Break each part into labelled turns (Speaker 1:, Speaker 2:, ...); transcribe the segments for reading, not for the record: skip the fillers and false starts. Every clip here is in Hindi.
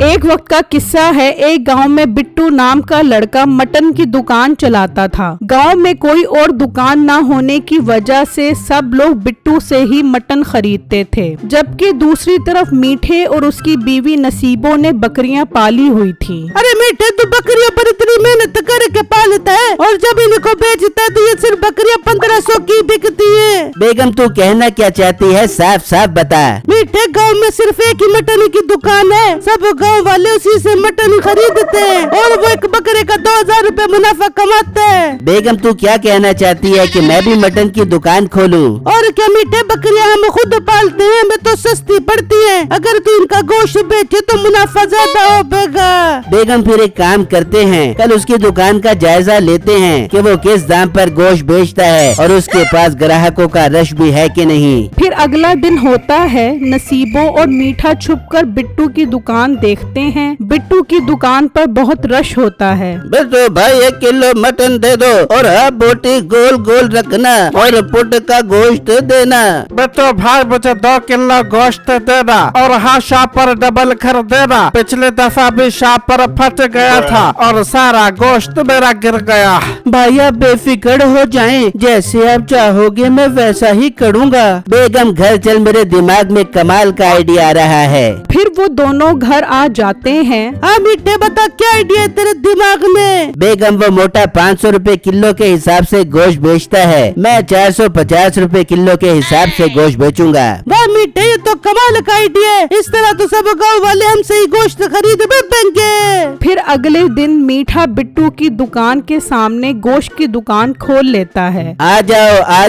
Speaker 1: एक वक्त का किस्सा है। एक गांव में बिट्टू नाम का लड़का मटन की दुकान चलाता था। गांव में कोई और दुकान ना होने की वजह से सब लोग बिट्टू से ही मटन खरीदते थे, जबकि दूसरी तरफ मीठे और उसकी बीवी नसीबों ने बकरियां पाली हुई थी।
Speaker 2: अरे मीठे, तू बकरियों पर इतनी मेहनत करके पालता है और जब इनको बेचता है तो ये सिर्फ बकरियां 1500 की बिकती है।
Speaker 3: बेगम तू कहना क्या चाहती है, साफ साफ बता।
Speaker 2: मीठे, गांव में सिर्फ एक ही मटन की दुकान है, सब गांव वाले उसी से मटन खरीदते हैं और वो एक बकरे का 2000 रुपए मुनाफा कमाता है।
Speaker 3: बेगम तू क्या कहना चाहती है कि मैं भी मटन की दुकान खोलूं?
Speaker 2: और क्या मीठे, बकरियां हम खुद पालते हैं, हमें तो सस्ती पड़ती है। अगर तू इनका गोश्त बेचे तो मुनाफा ज्यादा होगा।
Speaker 3: बेगम फिर एक काम करते हैं, कल उसकी दुकान का जायजा लेते हैं कि वो किस दाम पर गोश्त बेचता है और उसके पास ग्राहकों का रश भी है कि नहीं।
Speaker 1: फिर अगला दिन होता है। नसीबों और मीठा छुपकर बिट्टू की दुकान देखते हैं। बिट्टू की दुकान पर बहुत रश होता है।
Speaker 3: बिट्टू भाई 1 किलो मटन दे दो और हाफ बोटी गोल गोल रखना और पुट का गोश्त देना।
Speaker 4: बिट्टू भाई मुझे 2 किलो गोश्त देना और हाँ शॉप पर डबल कर देना। पिछले दफा भी शॉप पर फट गया था और सारा गोश्त मेरा गिर गया।
Speaker 3: भाई आप बेफिक्र हो जाएं, जैसे आप चाहोगे मैं वैसा ही करूँगा। बेगम घर चल, मेरे दिमाग में कमाल का आइडिया आ रहा है।
Speaker 1: फिर वो दोनों घर आ जाते हैं।
Speaker 2: हाँ मीठे, बता क्या आइडिया है तेरे दिमाग में?
Speaker 3: बेगम वो मोटा 500 रुपए किलो के हिसाब से गोश्त बेचता है, मैं 450 रुपए किलो के हिसाब से गोश्त बेचूंगा।
Speaker 2: वाह मीठे, ये तो कमाल का आइडिया है। इस तरह तो सब गांव वाले हमसे ही गोश्त खरीद बेचेंगे।
Speaker 1: फिर अगले दिन मीठा बिट्टू की दुकान के सामने गोश्त की दुकान खोल लेता है।
Speaker 3: आ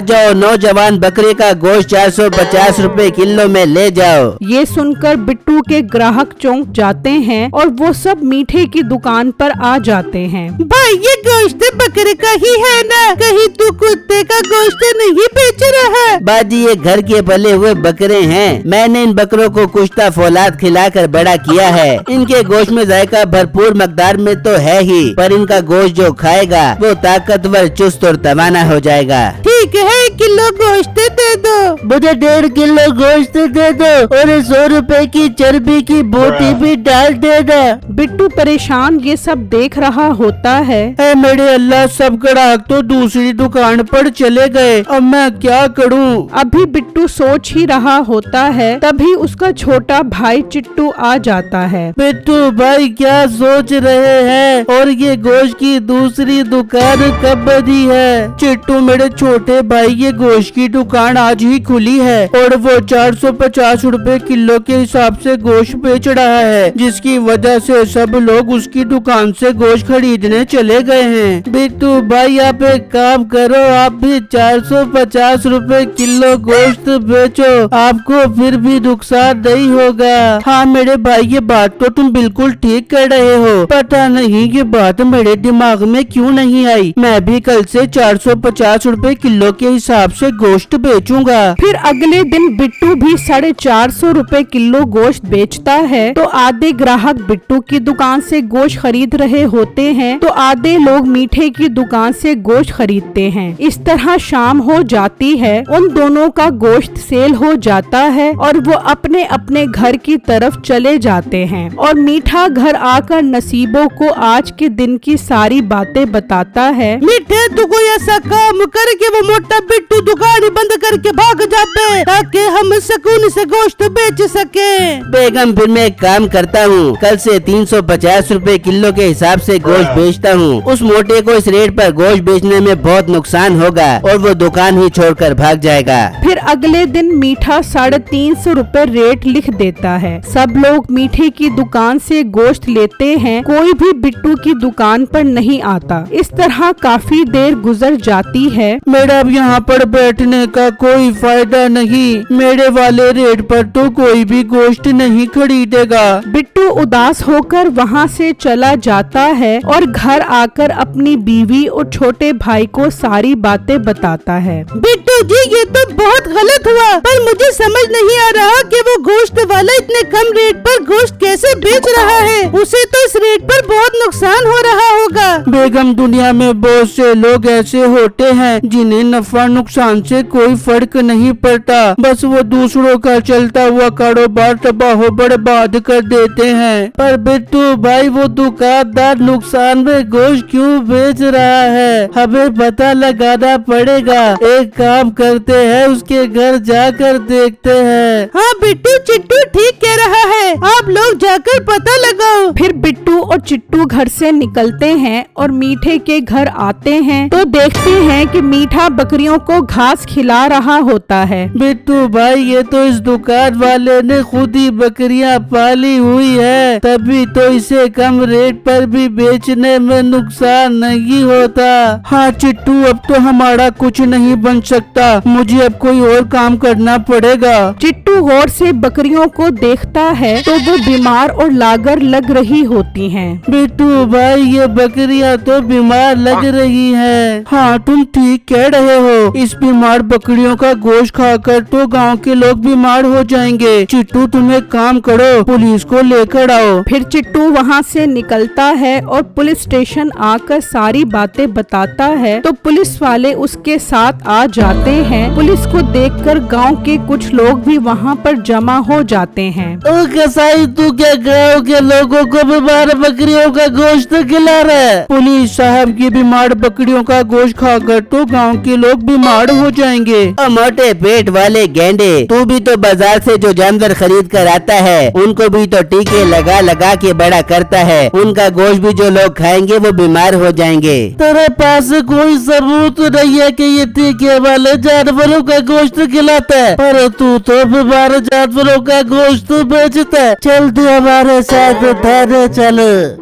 Speaker 3: जाओ नौजवान, बकरे का गोश्त 450 रुपए किलो में ले जाओ।
Speaker 1: ये सुनकर बिट्टू के ग्राहक चौंक जाते हैं और वो सब मीठे की दुकान पर आ जाते हैं।
Speaker 2: भाई ये गोश्त बकरे का ही है ना, कहीं तू कुत्ते का गोश्त नहीं बेच रहा?
Speaker 3: बाजी ये घर के पले हुए बकरे हैं, मैंने इन बकरों को कुश्ता फौलाद खिलाकर बड़ा किया है। इनके गोश्त में जायका भरपूर मकदार में तो है ही, पर इनका गोश्त जो खाएगा वो ताकतवर, चुस्त और तवाना हो जाएगा।
Speaker 2: ठीक है, 1 किलो गोश्त दे दो।
Speaker 3: मुझे 1.5 किलो गोश्त दे दो और 100 रुपए की चर्बी की बोटी भी डाल देना।
Speaker 1: बिट्टू परेशान ये सब देख रहा होता है।
Speaker 3: मेरे अल्लाह, सब ग्राहक तो दूसरी दुकान पर चले गए, अब मैं क्या करूं?
Speaker 1: अभी बिट्टू सोच ही रहा होता है, तभी उसका छोटा भाई चिट्टू आ जाता है।
Speaker 3: बिट्टू भाई क्या सोच रहे हैं और ये गोश्त की दूसरी दुकान कब बनी है? चिट्टू मेरे छोटे भाई, ये गोश्त की दुकान आज ही खुली है और वो 450 रुपए किलो के हिसाब से गोश्त बेच रहा है, जिसकी वजह से सब लोग उसकी दुकान से गोश्त खरीदने चले गए हैं। बिट्टू भाई आप एक काम करो, आप भी 450 रुपए किलो गोश्त बेचो, आपको फिर भी नुकसान नहीं होगा। हाँ मेरे भाई, ये बात तो तुम बिल्कुल ठीक कर रहे हो, पता नहीं ये बात मेरे दिमाग में क्यों नहीं आई। मैं भी कल से 450 रुपए किलो के हिसाब से गोश्त बेचूंगा।
Speaker 1: फिर अगले दिन बिट्टू भी 450 रुपए किलो गोश्त बेचता है। तो आधे ग्राहक बिट्टू की दुकान से गोश्त खरीद रहे होते हैं, तो आधे लोग मीठे की दुकान से गोश्त खरीदते हैं। इस तरह शाम हो जाती है, उन दोनों का गोश्त सेल हो जाता है और वो अपने अपने घर की तरफ चले जाते हैं। और मीठा घर आकर नसीबों को आज के दिन की सारी बातें बताता है।
Speaker 2: मीठे, तू कोई ऐसा काम करके वो मोटा बिट्टू दुकान ही बंद करके भाग जाते, ताकि हम सुकून से गोश्त बेच सके।
Speaker 3: बेगम फिर मैं एक काम करता हूँ, कल से 350 रुपए किलो के हिसाब से गोश्त बेचता हूँ। उस मोटे को इस रेट पर गोश्त बेचने में बहुत नुकसान होगा और वो दुकान ही छोड़कर भाग जाएगा।
Speaker 1: फिर अगले दिन मीठा 350 रुपए रेट लिख देता है। सब लोग मीठे की दुकान से गोश्त लेते हैं, कोई भी बिट्टू की दुकान पर नहीं आता। इस तरह काफी देर गुजर जाती है।
Speaker 3: मेरा अब यहाँ पर बैठने का कोई फायदा नहीं, मेरे वाले रेट पर तो कोई भी गोश्त नहीं खरीदेगा।
Speaker 1: बिट्टू उदास होकर वहाँ से चला जाता है और घर आकर अपनी बीवी और छोटे भाई को सारी बातें बताता है।
Speaker 2: बिट्टू जी, ये तो बहुत गलत हुआ, पर मुझे समझ नहीं आ रहा कि वो गोश्त वाला इतने कम रेट पर गोश्त कैसे बेच रहा है। उसे तो इस रेट पर बहुत नुकसान हो रहा होगा।
Speaker 3: बेगम दुनिया में बहुत से लोग ऐसे होते हैं जिन्हें लेकिन नफा नुकसान से कोई फर्क नहीं पड़ता, बस वो दूसरों का चलता हुआ कारोबार तबाह बर्बाद कर देते हैं। पर बिट्टू भाई वो दुकानदार नुकसान में गोश्त क्यों बेच रहा है, हमें पता लगाना पड़ेगा। एक काम करते हैं, उसके घर जाकर देखते हैं।
Speaker 2: हाँ बिट्टू चिट्टू ठीक कह रहा है, आप लोग जाकर पता लगाओ।
Speaker 1: फिर बिट्टू और चिट्टू घर से निकलते हैं और मीठे के घर आते हैं तो देखते हैं कि मीठा बकरियों को घास खिला रहा होता है।
Speaker 3: बिट्टू भाई ये तो इस दुकान वाले ने खुद ही बकरियां पाली हुई है, तभी तो इसे कम रेट पर भी बेचने में नुकसान नहीं होता। हाँ चिट्टू, अब तो हमारा कुछ नहीं बन सकता, मुझे अब कोई और काम करना पड़ेगा।
Speaker 1: चिट्टू गौर से बकरियों को देखता है तो वो बीमार और लागर लग रही होती हैं।
Speaker 3: बिट्टू भाई ये बकरियां तो बीमार लग रही हैं। हाँ तुम ठीक कह रहे हो, इस बीमार बकरियों का गोश्त खाकर तो गांव के लोग बीमार हो जाएंगे। चिट्टू तुम एक काम करो, पुलिस को लेकर आओ।
Speaker 1: फिर चिट्टू वहाँ से निकलता है और पुलिस स्टेशन आकर सारी बातें बताता है तो पुलिस वाले उसके साथ आ जाते हैं। पुलिस को देखकर गांव के कुछ लोग भी वहाँ पर जमा हो जाते हैं।
Speaker 3: ओ कसाई, तू क्या गाँव के लोगों को बीमार बकरियों का गोश्त खिला रहा है? पुलिस साहब की बीमार बकरियों का गोश्त खाकर तो गांव के लोग बीमार हो जाएंगे।
Speaker 5: मोटे पेट वाले गेंडे, तू भी तो बाजार से जो जानवर खरीद कर आता है उनको भी तो टीके लगा लगा के बड़ा करता है, उनका गोश्त भी जो लोग खाएंगे वो बीमार हो जाएंगे।
Speaker 3: तेरे पास कोई सबूत नहीं है कि ये टीके वाले जानवरों का गोश्त खिलाता है, पर तू तो बीमार जानवरों का गोश्त बेचता है। चल तू हमारे साथ थाने चल।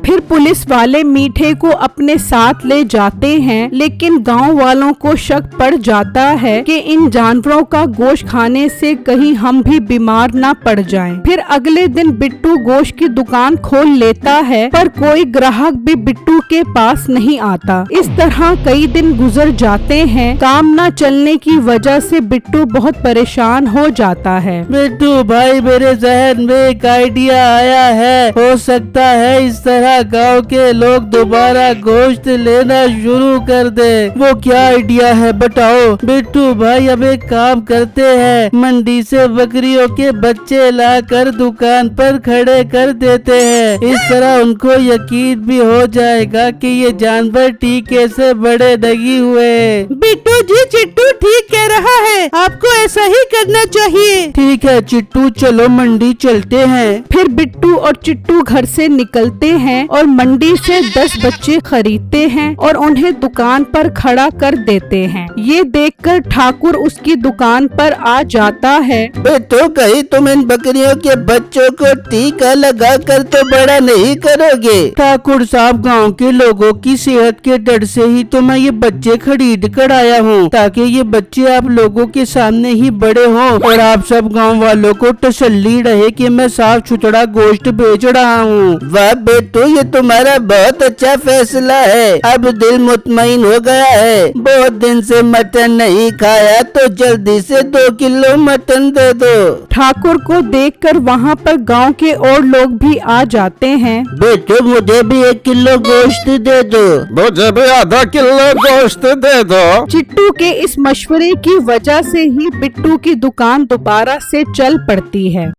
Speaker 1: फिर पुलिस वाले मीठे को अपने साथ ले जाते हैं, लेकिन गांव वालों को शक पड़ जाता है कि इन जानवरों का गोश्त खाने से कहीं हम भी बीमार ना पड़ जाएं। फिर अगले दिन बिट्टू गोश्त की दुकान खोल लेता है, पर कोई ग्राहक भी बिट्टू के पास नहीं आता। इस तरह कई दिन गुजर जाते हैं। काम न चलने की वजह से बिट्टू बहुत परेशान हो जाता है।
Speaker 3: बिट्टू भाई मेरे जहन में एक आइडिया आया है, हो सकता है इस तरह गांव के लोग दोबारा गोश्त लेना शुरू कर दे। वो क्या आइडिया है बताओ? बिट्टू भाई अब एक काम करते हैं, मंडी से बकरियों के बच्चे लाकर दुकान पर खड़े कर देते हैं। इस तरह उनको यकीन भी हो जाएगा कि ये जानवर टीके से बड़े नहीं हुए।
Speaker 2: बिट्टू जी चिट्टू ठीक कह रहा है, आपको ऐसा ही करना चाहिए।
Speaker 3: ठीक है चिट्टू, चलो मंडी चलते हैं।
Speaker 1: फिर बिट्टू और चिट्टू घर से निकलते हैं और मंडी से 10 बच्चे खरीदते हैं और उन्हें दुकान पर खड़ा कर देते हैं। ये देखकर ठाकुर उसकी दुकान पर आ जाता है।
Speaker 5: बिट्टू, कहीं तुम इन बकरियों के बच्चों को टीका लगा कर तो बड़ा नहीं करोगे?
Speaker 3: ठाकुर साहब, गांव के लोगों की सेहत के डर से ही तो मैं ये बच्चे खरीद कर आया हूँ, ताकि ये बच्चे आप लोगों के सामने ही बड़े हों और आप सब गांव वालों को तसल्ली रहे कि मैं साफ सुथरा गोश्त बेच रहा हूँ।
Speaker 5: वाह बिट्टू, ये तुम्हारा बहुत अच्छा फैसला है, अब दिल मुतमईन हो गया है। बहुत दिन से मटन नहीं खाया तो जल्दी से 2 किलो मटन दे दो।
Speaker 1: ठाकुर को देखकर वहाँ पर गांव के और लोग भी आ जाते हैं।
Speaker 5: बिट्टू, मुझे भी 1 किलो गोश्त दे दो।
Speaker 4: मुझे भी आधा किलो गोश्त दे दो।
Speaker 1: चिट्टू के इस मशवरे की वजह से ही बिट्टू की दुकान दोबारा से चल पड़ती है।